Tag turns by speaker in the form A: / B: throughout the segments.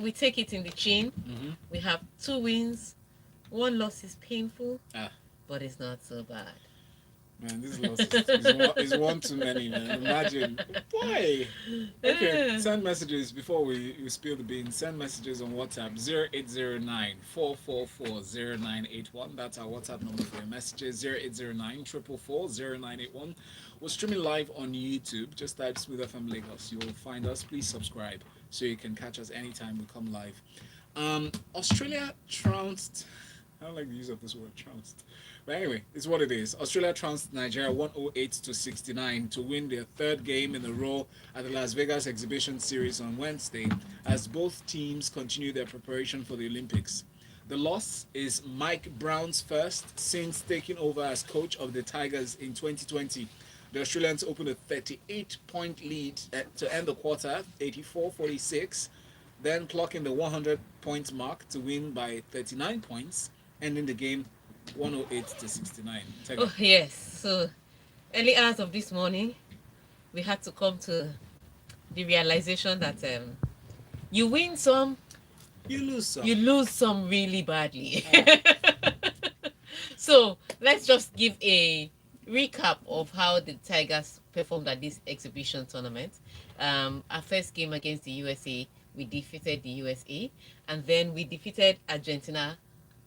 A: We take it in the chin. We have 2 wins. 1 loss is painful, but it's not so bad.
B: Man, this loss is one too many, man. Imagine. Why? Okay, send messages before we spill the beans. Send messages on WhatsApp 0809 444 0981. That's our WhatsApp number for your messages 0809 444 0981. We're streaming live on YouTube. Just type Smooth FM Lagos. You will find us. Please subscribe so you can catch us anytime we come live. Australia trounced. I don't like the use of this word, trounced. But anyway, it's what it is. Australia trounced Nigeria 108 to 69 to win their third game in a row at the Las Vegas Exhibition Series on Wednesday as both teams continue their preparation for the Olympics. The loss is Mike Brown's first since taking over as coach of the Tigers in 2020. The Australians opened a 38-point lead to end the quarter, 84-46, then clocking the 100-point mark to win by 39 points, ending the game 108 to 69.
A: Oh, yes. So, early hours of this morning, we had to come to the realization that you win some, you lose some really badly. So, let's just give a recap of how the Tigers performed at this exhibition tournament. Our first game against the USA, we defeated the USA, and then we defeated Argentina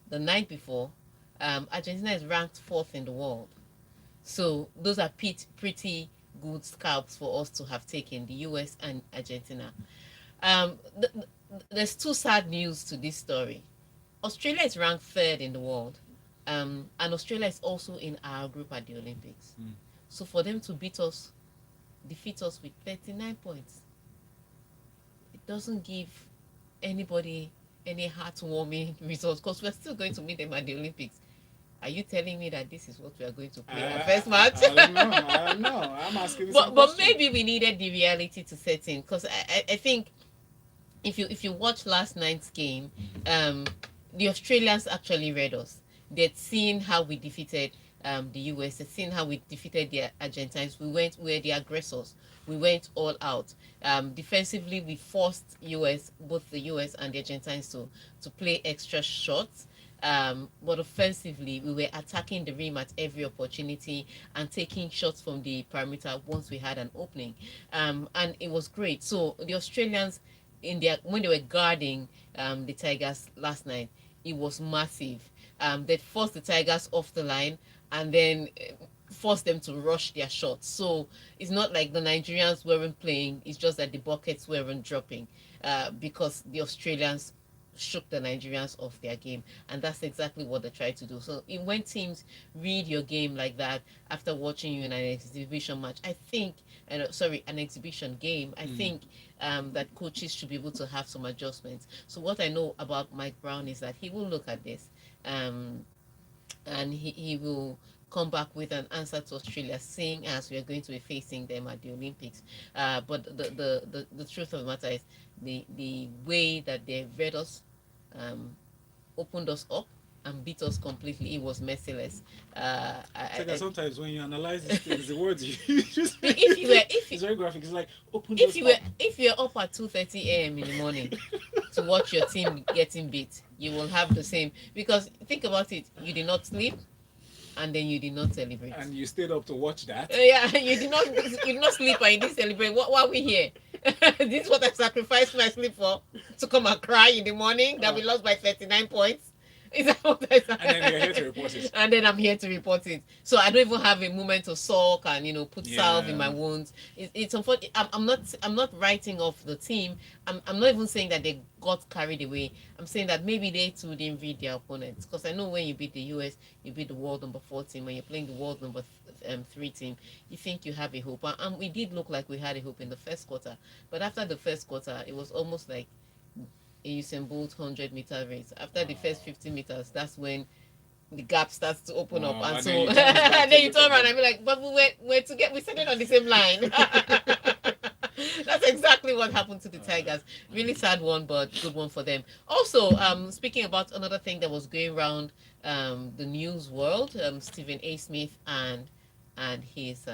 A: the night before. Argentina is ranked 4th in the world. So those are pretty good scalps for us to have taken, the US and Argentina. There's 2 sad news to this story. Australia is ranked 3rd in the world. And Australia is also in our group at the Olympics. So for them to defeat us with 39 points, it doesn't give anybody any heartwarming results because we're still going to meet them at the Olympics. Are you telling me that this is what we are going to play our first match?
B: I don't know. I'm asking.
A: But maybe we needed the reality to set in because I think if you watch last night's game, the Australians actually read us. They'd seen how we defeated the US. They'd seen how we defeated the Argentines. We were the aggressors. We went all out. Defensively, we forced both the US and the Argentines to play extra shots. But offensively, we were attacking the rim at every opportunity and taking shots from the perimeter once we had an opening. And it was great. So the Australians, when they were guarding the Tigers last night, it was massive. They forced the Tigers off the line and then forced them to rush their shots. So it's not like the Nigerians weren't playing. It's just that the buckets weren't dropping because the Australians shook the Nigerians off their game, and that's exactly what they tried to do. So when teams read your game like that after watching you in an exhibition match, I think, an exhibition game, I think that coaches should be able to have some adjustments. So what I know about Mike Brown is that he will look at this, and he will come back with an answer to Australia, seeing as we are going to be facing them at the Olympics. But the truth of the matter is the way that they read us, opened us up and beat us completely. It was merciless.
B: Sometimes when you analyze these things, the words you just
A: it's
B: very graphic. It's like
A: if you're up at 2:30 a.m. in the morning to watch your team getting beat, you will have the same. Because think about it, you did not sleep, and then you did not celebrate.
B: And you stayed up to watch that.
A: Yeah, you did not sleep and you didn't celebrate. Why are we here? This is what I sacrificed my sleep for, to come and cry in the morning that we lost by 39 points. Is that what I said?
B: And then you're here to report it.
A: And then I'm here to report it. So I don't even have a moment to sulk and put salve in my wounds. It's unfortunate. I'm not writing off the team. I'm not even saying that they got carried away. I'm saying that maybe they too didn't read their opponents. Because I know when you beat the US, you beat the world number 4 team. When you're playing the world number 3 team, you think you have a hope. And we did look like we had a hope in the first quarter. But after the first quarter, it was almost like a Usain Bolt 100-meter race. After the first 50 meters, that's when the gap starts to open up, and so and then you turn around and be like, but we started on the same line. That's exactly what happened to the Tigers. Really sad one, but good one for them. Also, speaking about another thing that was going around the news world, Stephen A. Smith and his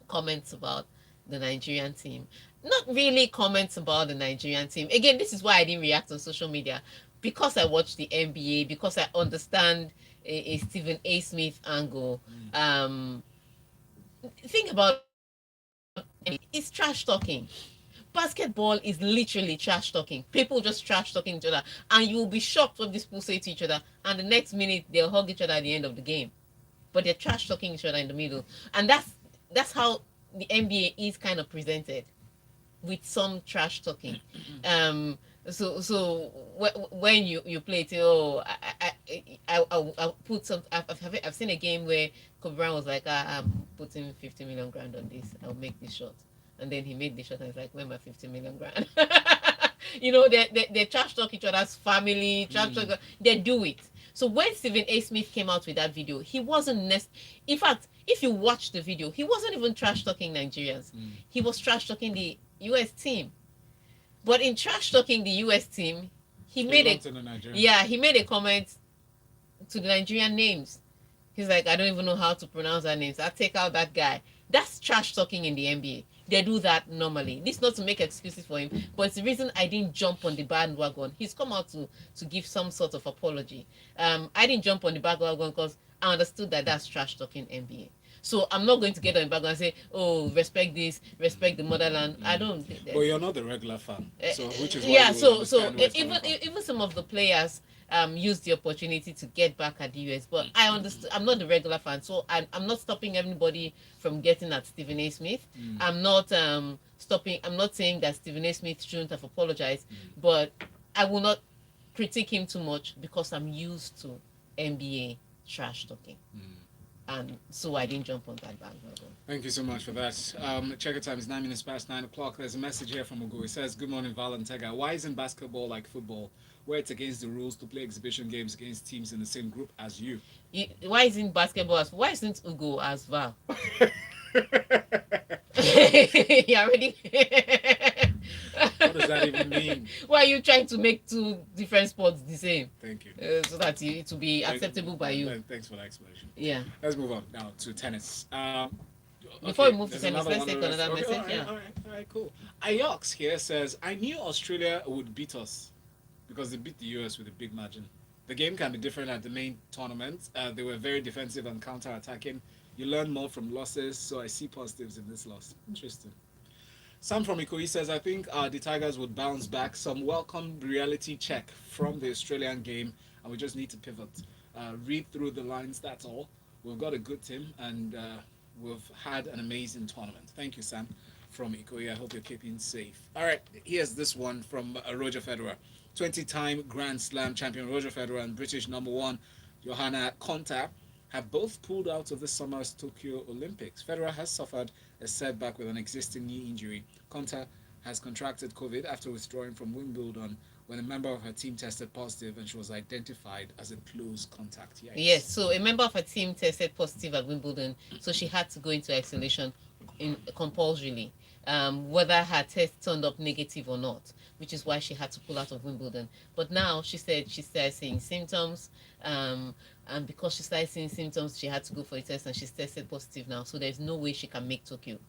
A: comments about the Nigerian team. not really comments about the Nigerian team. Again, this is why I didn't react on social media, because I watch the NBA, because I understand a Stephen A. Smith angle. Think about it's trash talking. Basketball is literally trash talking. People just trash talking each other, and you will be shocked what these people say to each other. And the next minute they'll hug each other at the end of the game, but they're trash talking each other in the middle, and that's how the NBA is kind of presented, with some trash talking. Um, so when you play it, oh, I put some. I've seen a game where Kobe Bryant was like, I'm putting 50 million grand on this. I'll make this shot, and then he made the shot, and it's like, where my 50 million grand? They trash talk each other's family, trash talk. They do it. So when Stephen A. Smith came out with that video, he wasn't in fact, if you watch the video, he wasn't even trash talking Nigerians. He was trash talking the US team. But in trash talking the US team, he made a comment to the Nigerian names. He's like, I don't even know how to pronounce our names. I'll take out that guy. That's trash talking in the NBA. They do that normally. This is not to make excuses for him, but it's the reason I didn't jump on the bandwagon. He's come out to give some sort of apology. I didn't jump on the bandwagon because I understood that that's trash talking NBA. So I'm not going to get on the background and say, "Oh, respect this, respect the motherland." I don't.
B: But you're not the regular fan, so which is why
A: yeah.
B: So
A: Even some of the players used the opportunity to get back at the US, but I understood. I'm not the regular fan, so I'm not stopping anybody from getting at Stephen A. Smith. I'm not stopping. I'm not saying that Stephen A. Smith shouldn't have apologized, but I will not critique him too much because I'm used to NBA trash talking. And so I didn't jump on that bandwagon.
B: Thank you so much for that. Checker time is 9 minutes past 9 o'clock. There's a message here from Ugo. It says, "Good morning, Val and Tega. Why isn't basketball like football, where it's against the rules to play exhibition games against teams in the same group as you?"
A: Why isn't basketball as? Why isn't Ugo as Val? You already.
B: What does that even mean?
A: Why are you trying to make two different sports the same?
B: Thank you.
A: So that it will be acceptable by you.
B: Thanks for the explanation.
A: Yeah.
B: Let's move on now to tennis.
A: Before we move to tennis, let's take another message.
B: All right, cool. Ayox here says, "I knew Australia would beat us because they beat the US with a big margin. The game can be different at the main tournament. They were very defensive and counter-attacking. You learn more from losses, so I see positives in this loss." Interesting. Sam from Ikoyi says, "I think the Tigers would bounce back. Some welcome reality check from the Australian game, and we just need to pivot. Read through the lines, that's all. We've got a good team, and we've had an amazing tournament." Thank you, Sam from Ikoyi. I hope you're keeping safe. All right, here's this one from Roger Federer. 20-time Grand Slam champion Roger Federer and British number one Johanna Konta have both pulled out of this summer's Tokyo Olympics. Federer has suffered a setback with an existing knee injury. Konta has contracted COVID after withdrawing from Wimbledon when a member of her team tested positive and she was identified as a close contact. Yikes.
A: Yes, so a member of her team tested positive at Wimbledon, so she had to go into isolation compulsorily, whether her test turned up negative or not, which is why she had to pull out of Wimbledon. But now she said she started seeing symptoms, and because she started seeing symptoms, she had to go for a test, and she's tested positive now. So there's no way she can make Tokyo.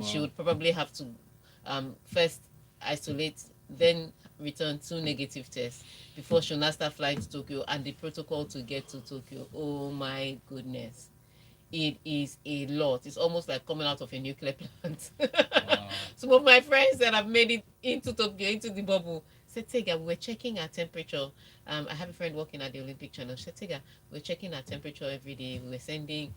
A: She would probably have to first isolate, then return 2 negative tests before she'll now start flying to Tokyo. And the protocol to get to Tokyo, oh my goodness, it is a lot. It's almost like coming out of a nuclear plant. Wow. Some of my friends that have made it into Tokyo, into the bubble, said, "Tega, we're checking our temperature." I have a friend working at the Olympic channel. She said, "Tega, we're checking our temperature every day. We're sending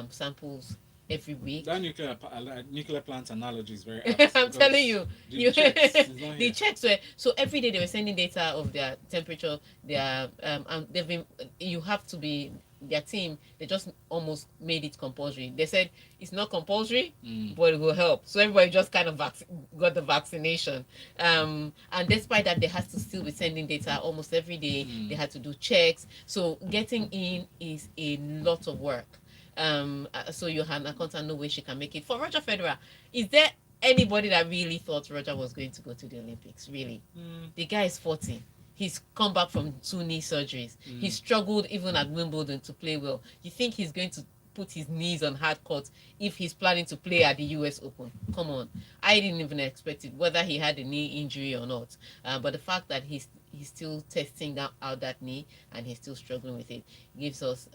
A: samples every week."
B: That nuclear plant analogy is very apt.
A: I'm telling you,
B: the
A: checks were, so every day they were sending data of their temperature. Their and they've been, you have to be, their team, they just almost made it compulsory. They said it's not compulsory, but it will help. So everybody just kind of got the vaccination. And despite that, they had to still be sending data almost every day. They had to do checks. So getting in is a lot of work. So Johanna Konta, no way she can make it. For Roger Federer, is there anybody that really thought Roger was going to go to the Olympics? Really? The guy is 40. He's come back from 2 knee surgeries. He struggled even at Wimbledon to play well. You think he's going to put his knees on hard court if he's planning to play at the US Open. Come on. I didn't even expect it, whether he had a knee injury or not. But the fact that he's still testing out that knee and he's still struggling with it gives us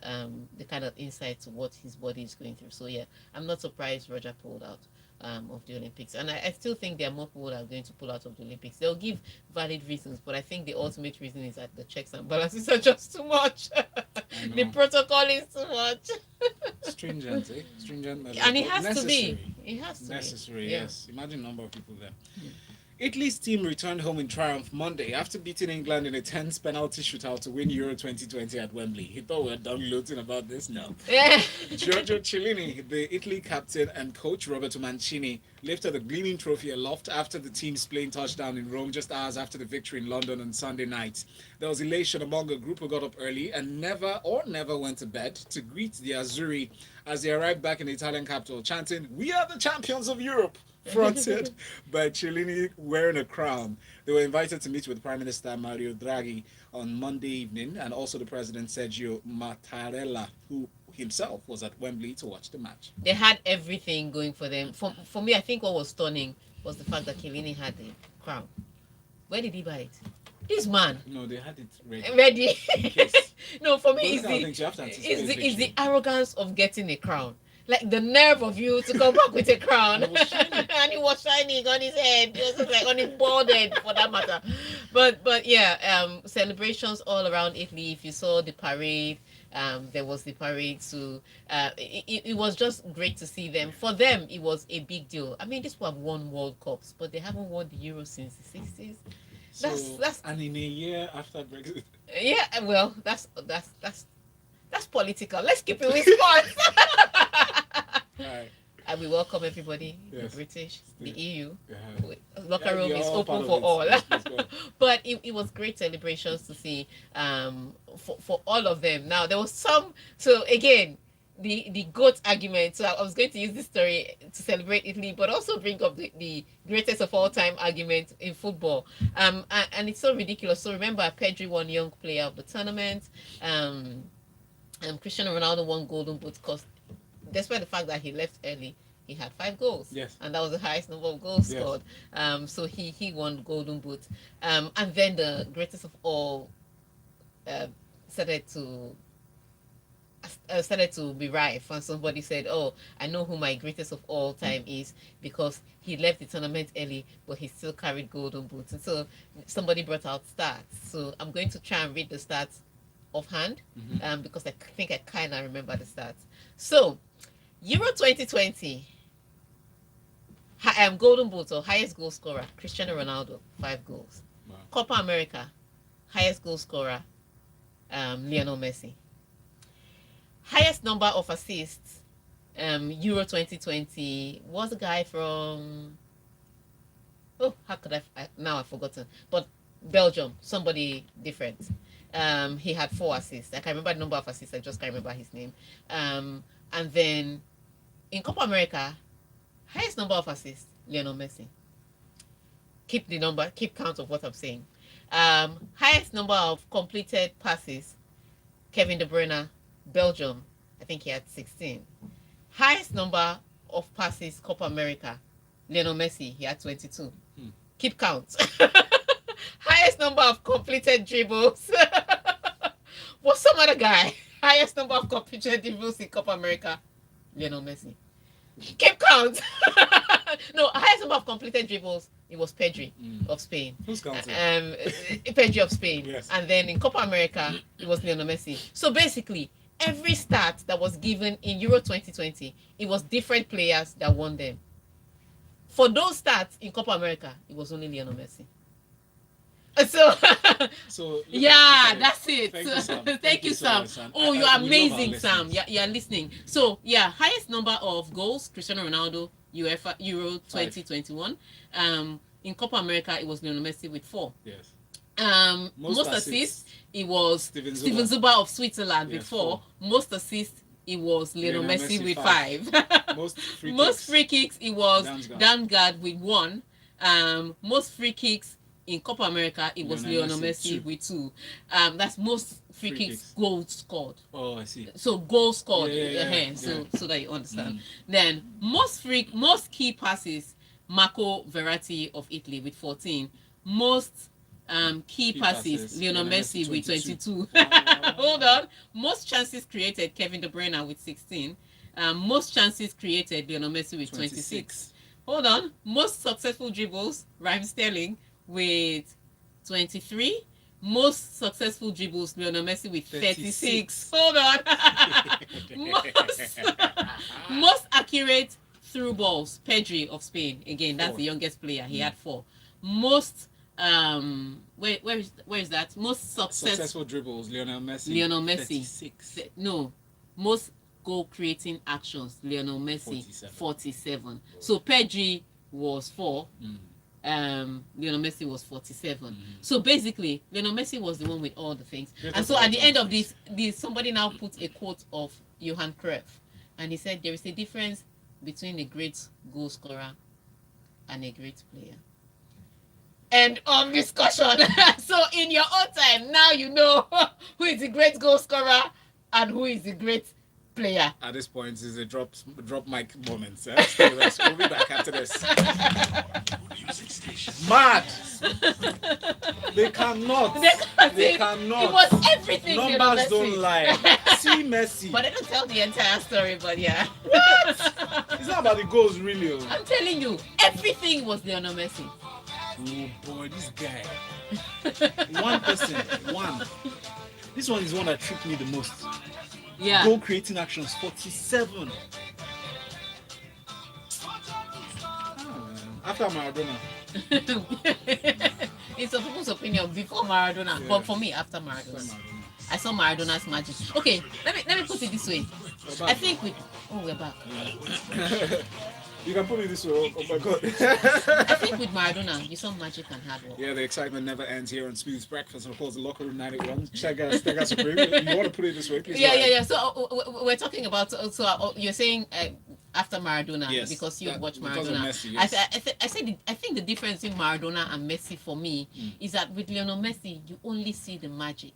A: the kind of insight to what his body is going through. So yeah, I'm not surprised Roger pulled out of the Olympics, and I still think there are more people that are going to pull out of the Olympics. They'll give valid reasons, but I think the ultimate reason is that the checks and balances are just too much. The protocol is too much.
B: Stringent, eh? Stringent,
A: And it has
B: necessary.
A: to be. It has to
B: Necessary,
A: be.
B: yes. Imagine the number of people there. Italy's team returned home in triumph Monday after beating England in a tense penalty shootout to win Euro 2020 at Wembley. He thought we were downloading about this now.
A: Yeah.
B: Giorgio Chiellini, the Italy captain, and coach Roberto Mancini lifted the gleaming trophy aloft after the team's playing touchdown in Rome just hours after the victory in London on Sunday night. There was elation among a group who got up early and never went to bed to greet the Azzurri as they arrived back in the Italian capital, chanting, "We are the champions of Europe!" fronted by Chiellini wearing a crown. They were invited to meet with Prime Minister Mario Draghi on Monday evening, and also the President Sergio Mattarella, who himself was at Wembley to watch the match.
A: They had everything going for them. For me, I think what was stunning was the fact that Chiellini had the crown. Where did he buy it? This man.
B: No, they had it ready.
A: Ready. No, for me,
B: it's
A: the arrogance of getting a crown. Like the nerve of you to come back with a crown. And it was shining on his head. It was like on his bald head for that matter. But yeah, celebrations all around Italy. If you saw the parade, there was the parade too. It was just great to see them. For them, it was a big deal. I mean, these people have won World Cups, but they haven't won the Euro since the 60s. That's
B: and in a year after Brexit.
A: Yeah, well, that's political. Let's keep it with sports.
B: Right.
A: And we welcome everybody,
B: Yes.
A: the British, the EU.
B: Yeah.
A: Locker room is open for all. But it was great celebrations to see for all of them. Now, there was some, so again, the GOAT argument. So I was going to use this story to celebrate Italy, but also bring up the greatest of all time argument in football. And it's so ridiculous. So remember, Pedri won Young Player of the Tournament. Cristiano Ronaldo won Golden Boot because despite the fact that he left early, he had 5 goals.
B: Yes.
A: And that was the highest number of goals
B: Yes.
A: scored. So he won Golden Boot. And then the greatest of all started to be rife, and somebody said, "Oh, I know who my greatest of all time is because he left the tournament early, but he still carried Golden Boots." And so somebody brought out stats. So I'm going to try and read the stats offhand, because I think I kind of remember the stats. So Euro 2020, Golden Boot or highest goal scorer, Cristiano Ronaldo, 5 goals.
B: Wow.
A: Copa America, highest goal scorer, Lionel Messi. Highest number of assists, Euro 2020 was a guy from, how could now I've forgotten, but Belgium, somebody different. He had 4 assists. I can't remember the number of assists, I just can't remember his name. And then in Copa America, highest number of assists, Lionel Messi. Keep count of what I'm saying. Highest number of completed passes, Kevin De Bruyne, Belgium. I think he had 16. Highest number of passes, Copa America, Lionel Messi. He had 22. Keep count. Highest number of completed dribbles was some other guy. Highest number of completed dribbles in Copa America, Lionel Messi. Keep count. No, highest number of completed dribbles, it was Pedri of Spain.
B: Who's counting?
A: Pedri of Spain.
B: Yes.
A: And then in Copa America, it was Lionel Messi. So basically, every stat that was given in Euro 2020, it was different players that won them. For those stats in Copa America, it was only Lionel Messi. So yeah, that's it.
B: Thank you, Sam.
A: Thank you, Sam. Oh, you're amazing, Sam. You're listening. So yeah, highest number of goals, Cristiano Ronaldo, UEFA Euro 2021. In Copa America, it was Lionel Messi with 4.
B: Yes.
A: Most assists, it was
B: Steven
A: Zuba of Switzerland with
B: Yes,
A: 4. Most assists, it was Lionel Messi with 5.
B: Most
A: free kicks, it was
B: Damsgaard.
A: Damsgaard with 1. Most free kicks, in Copa America, it was Lionel Messi with 2. That's most free kicks goals scored.
B: Oh, I see.
A: So goals scored.
B: Yeah.
A: So that you understand. Then most key passes, Marco Verratti of Italy with 14. Most key passes, Lionel Messi with 22. Hold on. Most chances created, Kevin De Bruyne with 16. Most chances created, Lionel Messi with 26. Hold on. Most successful dribbles, Raheem Sterling with 23. Most successful dribbles, Lionel Messi with 36. Hold on. most accurate through balls, Pedri of Spain. Again, that's 4. The youngest player. He had 4. Most where is that? Most successful
B: dribbles, Lionel Messi. 36.
A: No. Most goal creating actions, Lionel Messi 47. So Pedri was 4. Lionel Messi was 47. So basically, Lionel Messi was the one with all the things. And so at the end of this, somebody now put a quote of Johan Cruyff, and he said there is a difference between a great goal scorer and a great player. End of discussion. So in your own time, now you know who is the great goal scorer and who is the great player.
B: At this point, is a drop mic moment. Stay with us. We'll be back after this. Mad. They cannot. They cannot.
A: It was everything.
B: Numbers don't lie. See Messi.
A: But they don't tell the entire story. But yeah.
B: What? It's not about the goals, really.
A: I'm telling you, everything was Lionel Messi.
B: Oh boy, this guy. One person. One. This one is one that tripped me the most.
A: Yeah.
B: Goal creating actions 47. After Maradona.
A: It's some people's opinion before Maradona, but for me, after Maradona. I saw Maradona's magic. Okay, let me put it this way. I think we're back.
B: Yeah. You can put it this way. Oh my God.
A: I think with Maradona, you saw magic and hard work.
B: Yeah, the excitement never ends here on Smooth Breakfast. And of course, the Locker Room 91. Check us. You want to put it this way, please?
A: Yeah. So we're talking about. So you're saying after Maradona,
B: yes,
A: because you watch Maradona.
B: Messi, yes.
A: I think the difference in Maradona and Messi for me is that with Lionel Messi, you only see the magic.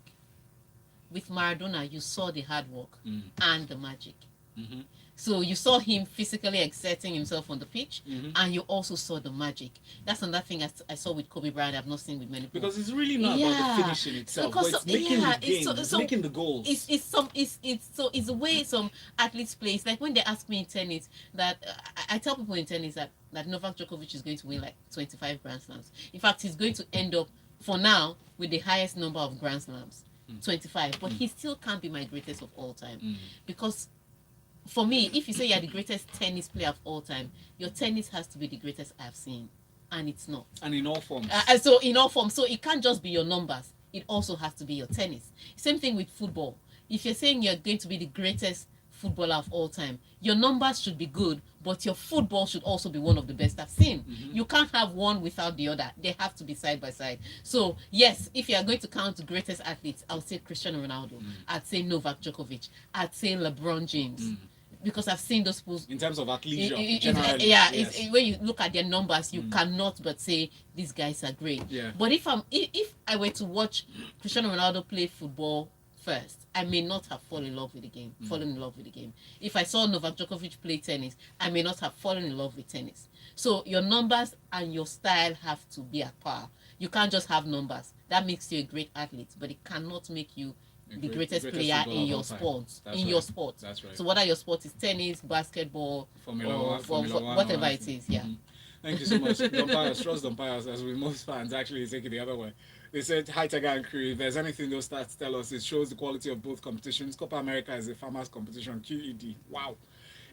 A: With Maradona, you saw the hard work and the magic. Mm-hmm. So you saw him physically exerting himself on the pitch, and you also saw the magic. That's another thing I saw with Kobe Bryant. I've not seen with many people.
B: Because it's really not about the finishing itself, but it's making the game, it's making the goals.
A: It's the way some athletes play. It's like when they ask me in tennis that I tell people in tennis that Novak Djokovic is going to win like 25 Grand Slams. In fact, he's going to end up for now with the highest number of Grand Slams, 25. But he still can't be my greatest of all time because. For me, if you say you're the greatest tennis player of all time, your tennis has to be the greatest I've seen. And it's not.
B: And in all forms.
A: So in all forms. So it can't just be your numbers. It also has to be your tennis. Same thing with football. If you're saying you're going to be the greatest footballer of all time, your numbers should be good, but your football should also be one of the best I've seen. You can't have one without the other. They have to be side by side. So yes, if you are going to count the greatest athletes, I would say Cristiano Ronaldo. I'd say Novak Djokovic. I'd say LeBron James. Because I've seen those people
B: in terms of athleisure,
A: yes. When you look at their numbers, you cannot but say these guys are great.
B: Yeah.
A: But if I were to watch Cristiano Ronaldo play football first, I may not have fallen in love with the game. If I saw Novak Djokovic play tennis, I may not have fallen in love with tennis. So your numbers and your style have to be at par. You can't just have numbers. That makes you a great athlete, but it cannot make you the greatest player in your sport. Your sport.
B: That's right.
A: So whether your sport is tennis, basketball,
B: Formula One,
A: whatever it is, yeah.
B: Thank you so much. Umpires, trust umpires, as with most fans actually take it the other way. They said, hi Tiger and crew, if there's anything those stats tell us, it shows the quality of both competitions. Copa America is a farmers competition, QED. Wow.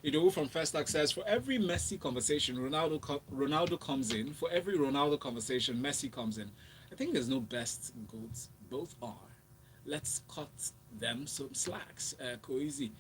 B: Idowu from First Access, for every Messi conversation, Ronaldo comes in. For every Ronaldo conversation, Messi comes in. I think there's no best goats. Both are. Let's cut them some slacks. Koizi.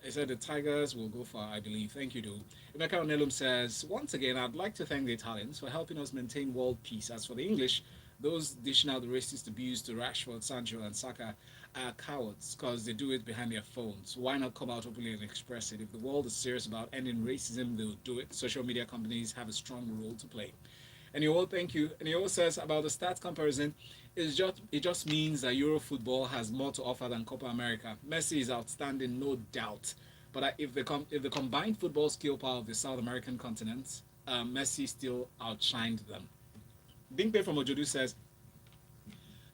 B: I said the Tigers will go far, I believe. Thank you, though. Emeka Onelum says, once again, I'd like to thank the Italians for helping us maintain world peace. As for the English, those dishing out the racist abuse to Rashford, Sancho, and Saka are cowards because they do it behind their phones. Why not come out openly and express it? If the world is serious about ending racism, they'll do it. Social media companies have a strong role to play. And thank you. And he also says about the stats comparison, it just means that Euro football has more to offer than Copa America. Messi is outstanding, no doubt. But if the combined football skill power of the South American continent, Messi still outshined them. Bingpe from Ojodu says,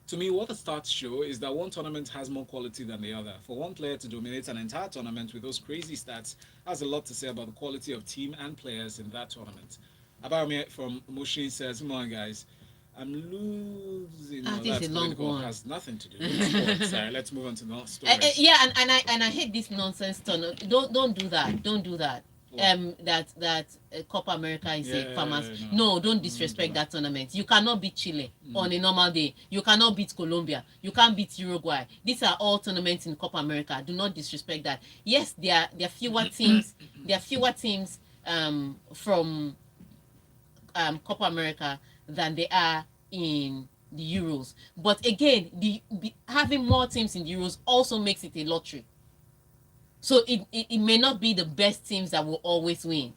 B: to me, what the stats show is that one tournament has more quality than the other. For one player to dominate an entire tournament with those crazy stats has a lot to say about the quality of team and players in that tournament. Abayome from Mushin says, come on, guys. I'm losing. No,
A: this
B: that's
A: is a long
B: political.
A: one.
B: Has nothing to do with sports. Sorry, let's move on to the stories.
A: Yeah, and I hate this nonsense turn. Don't do that. Don't do that. That Copa America is a farmers. No, don't disrespect that tournament. You cannot beat Chile on a normal day. You cannot beat Colombia. You can't beat Uruguay. These are all tournaments in Copa America. Do not disrespect that. Yes, there are fewer teams. There are fewer teams from Copa America than they are in the Euros. But again, having more teams in the Euros also makes it a lottery. So it may not be the best teams that will always win.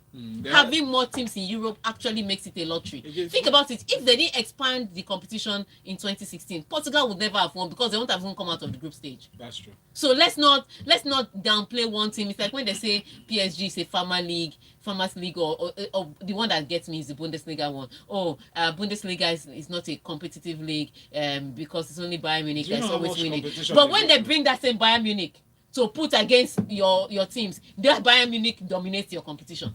A: Having more teams in Europe actually makes it a lottery. Think about it. If they didn't expand the competition in 2016, Portugal would never have won because they won't have even come out of the group stage.
B: That's true.
A: So let's not downplay one team. It's like when they say PSG is a farmers league, or the one that gets me is the Bundesliga one. Bundesliga is not a competitive league because it's only Bayern Munich that's always winning. But when they bring that same Bayern Munich to put against your teams, that Bayern Munich dominates your competition.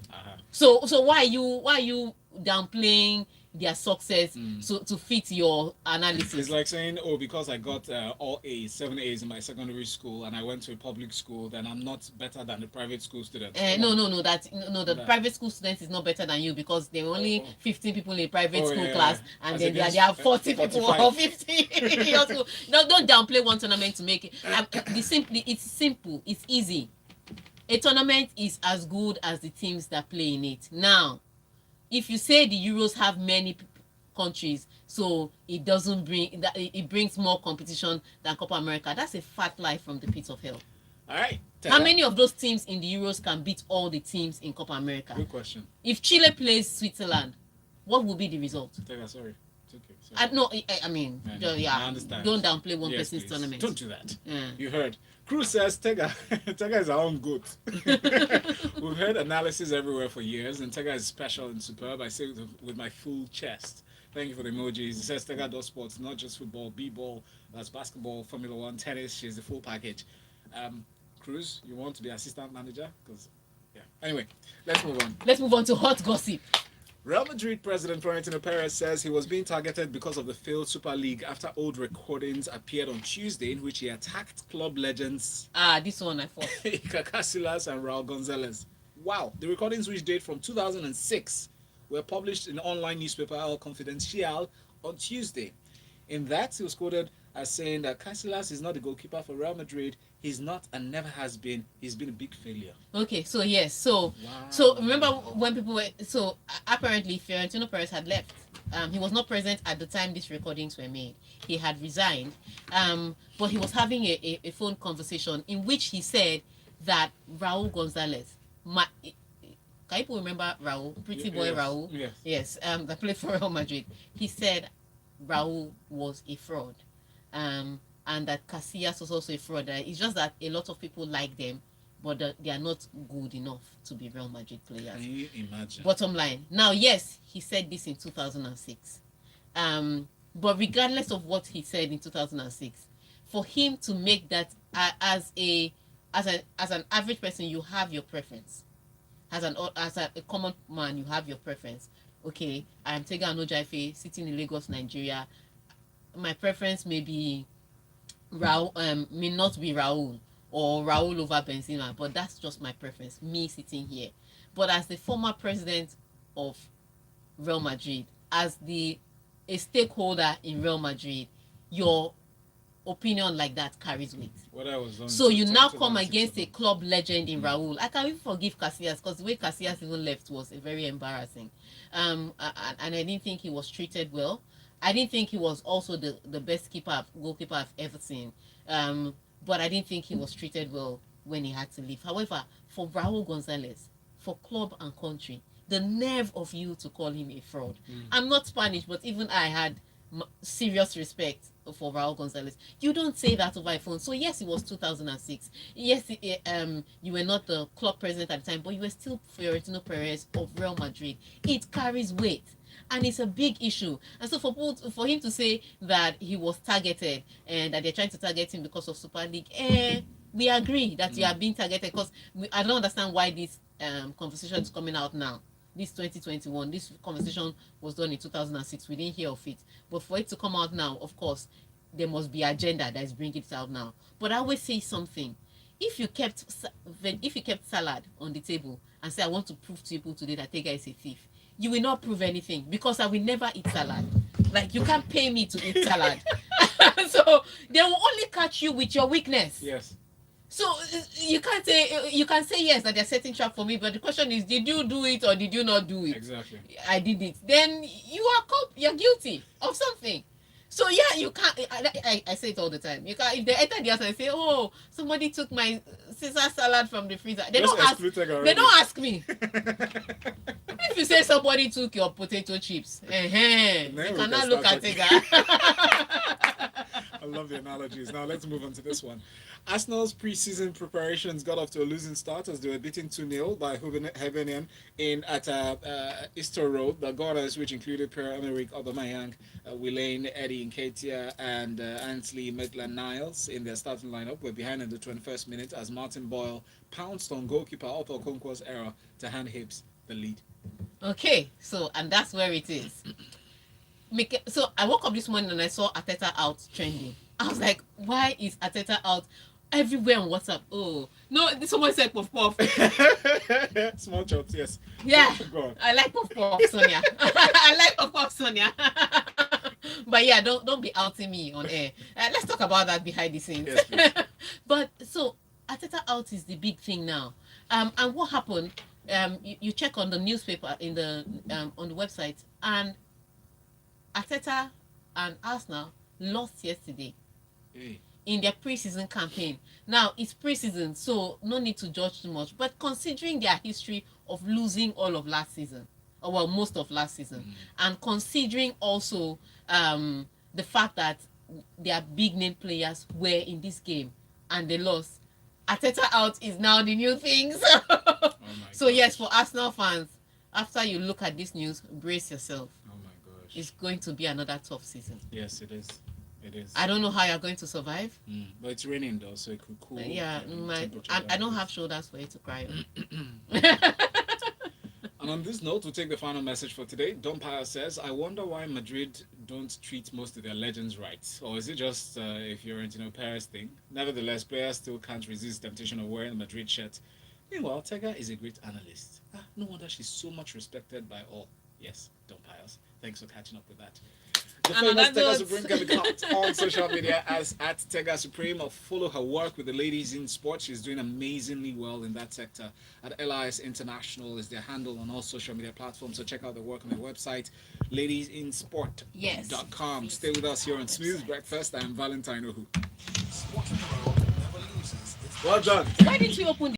A: So why are you downplaying their success to fit your analysis?
B: It's like saying, because I got all A's, 7 A's in my secondary school, and I went to a public school, then I'm not better than the private school student.
A: The private school student is not better than you because there are only 15 people in a private school class, and then there are 40 people or 50 in your school. No, don't downplay one tournament to make it. It's simple. It's easy. A tournament is as good as the teams that play in it. Now, if you say the Euros have many countries, so it doesn't bring that, it brings more competition than Copa America, that's a fat lie from the pit of hell.
B: All right.
A: How many of those teams in the Euros can beat all the teams in Copa America?
B: Good question.
A: If Chile plays Switzerland, what will be the result?
B: Sorry. It's okay. Sorry.
A: I understand. Don't downplay one person's tournament.
B: Don't do that. Yeah. You heard. Cruz says Tega is our own goat. We've heard analysis everywhere for years, and Tega is special and superb. I say it with my full chest. Thank you for the emojis. He says Tega does sports, not just football, b-ball, that's basketball, Formula One, tennis. She's the full package. Cruz, you want to be assistant manager? Anyway, let's move on.
A: Let's move on to hot gossip.
B: Real Madrid president Florentino Perez says he was being targeted because of the failed Super League after old recordings appeared on Tuesday in which he attacked club legends
A: this one I thought
B: Iker Casillas and Raul Gonzalez. Wow, the recordings, which date from 2006, were published in the online newspaper El Confidencial on Tuesday. In that, he was quoted as saying that Casillas is not the goalkeeper for Real Madrid. He's not and never has been. He's been a big failure.
A: Okay, so yes, so remember when people were apparently Florentino Perez had left. He was not present at the time these recordings were made. He had resigned, but he was having a phone conversation in which he said that Raul Gonzalez, can you remember Raul, pretty boy Raul? Yes, that played for Real Madrid. He said Raul was a fraud. And that Casillas was also a fraud. It's just that a lot of people like them, but they are not good enough to be Real Madrid players.
B: Can you imagine?
A: Bottom line. Now, yes, he said this in 2006. But regardless of what he said in 2006, for him to make that as an average person, you have your preference. As a common man, you have your preference. Okay, I'm Tega Anojaife, sitting in Lagos, Nigeria. My preference may be Raul, may not be Raul or Raul over Benzema, but that's just my preference, me sitting here. But as the former president of Real Madrid, as a stakeholder in Real Madrid, your opinion like that carries weight. So you now come against a club legend in Raul. I can even forgive Casillas because the way Casillas even left was very embarrassing. And I didn't think he was treated well. I didn't think he was also the best goalkeeper I've ever seen. But I didn't think he was treated well when he had to leave. However, for Raul Gonzalez, for club and country, The nerve of you to call him a fraud.
B: Mm.
A: I'm not Spanish, but even I had serious respect for Raul Gonzalez. You don't say that over a phone. So yes, it was 2006. Yes, you were not the club president at the time, but you were still Florentino Perez of Real Madrid. It carries weight. And it's a big issue. And so for him to say that he was targeted and that they're trying to target him because of Super League, we agree that you are being targeted, because I don't understand why this conversation is coming out now. This 2021, this conversation was done in 2006. We didn't hear of it. But for it to come out now, of course, there must be agenda that is bringing it out now. But I always say something. If you kept salad on the table and say, I want to prove to people today that Tega is a thief, you will not prove anything, because I will never eat salad. Like, you can't pay me to eat salad. So they will only catch you with your weakness.
B: Yes.
A: So you can say yes, that they're setting trap for me, but the question is, did you do it or did you not do it?
B: Exactly.
A: I did it. Then you're guilty of something. So yeah, you can't. I say it all the time. You can't. If they enter the house and say, "Oh, somebody took my Caesar salad from the freezer," they don't ask. They don't ask me. If you say somebody took your potato chips, you cannot look at it.
B: I love the analogies. Now let's move on to this one. Arsenal's pre-season preparations got off to a losing start as they were beaten 2-0 by Hibernian at Easter Road. The Gunners, which included Pierre-Emerick Aubameyang, Willian, Eddie Nketiah, and Anthony Maitland-Niles in their starting lineup, were behind in the 21st minute as Martin Boyle pounced on goalkeeper Otto Okonkwo's error to hand Hibs the lead.
A: Okay, so and that's where it is. So I woke up this morning and I saw Arteta out trending. I was like, why is Arteta out everywhere on WhatsApp? Oh no, someone said puff puff.
B: Small chops, yes.
A: Yeah,
B: Go on.
A: I like puff puff, Sonia. I like puff puff, Sonia. But yeah, don't be outing me on air. Let's talk about that behind the scenes.
B: Yes,
A: But so Arteta out is the big thing now. And what happened? You check on the newspaper in the on the website, and Arteta and Arsenal lost yesterday in their pre-season campaign. Now it's pre-season, so no need to judge too much. But considering their history of losing all of last season, or well, most of last season, and considering also the fact that their big name players were in this game and they lost, Arteta out is now the new thing. So yes, for Arsenal fans, after you look at this news, brace yourself.
B: Oh my gosh.
A: It's going to be another tough season.
B: Yes, it is. It is.
A: I don't know how you're going to survive.
B: But it's raining though, so it could cool.
A: Yeah, I don't have shoulders for you to cry on.
B: And on this note, we'll take the final message for today. Don Paya says, I wonder why Madrid don't treat most of their legends right. Or is it just a Fiorentino Perez thing? Nevertheless, players still can't resist temptation of wearing a Madrid shirt. Meanwhile, Tega is a great analyst. No wonder she's so much respected by all. Yes, Don Pius. Thanks for catching up with that. The famous Tega Supreme can be caught on social media as at Tega Supreme, or follow her work with the ladies in sports. She's doing amazingly well in that sector. At LIS International is their handle on all social media platforms. So check out their work on their website, ladiesinsport.com. Yes. Stay with us here on Smooth Breakfast. I'm Valentine Ohu. Well done.
A: Why didn't you open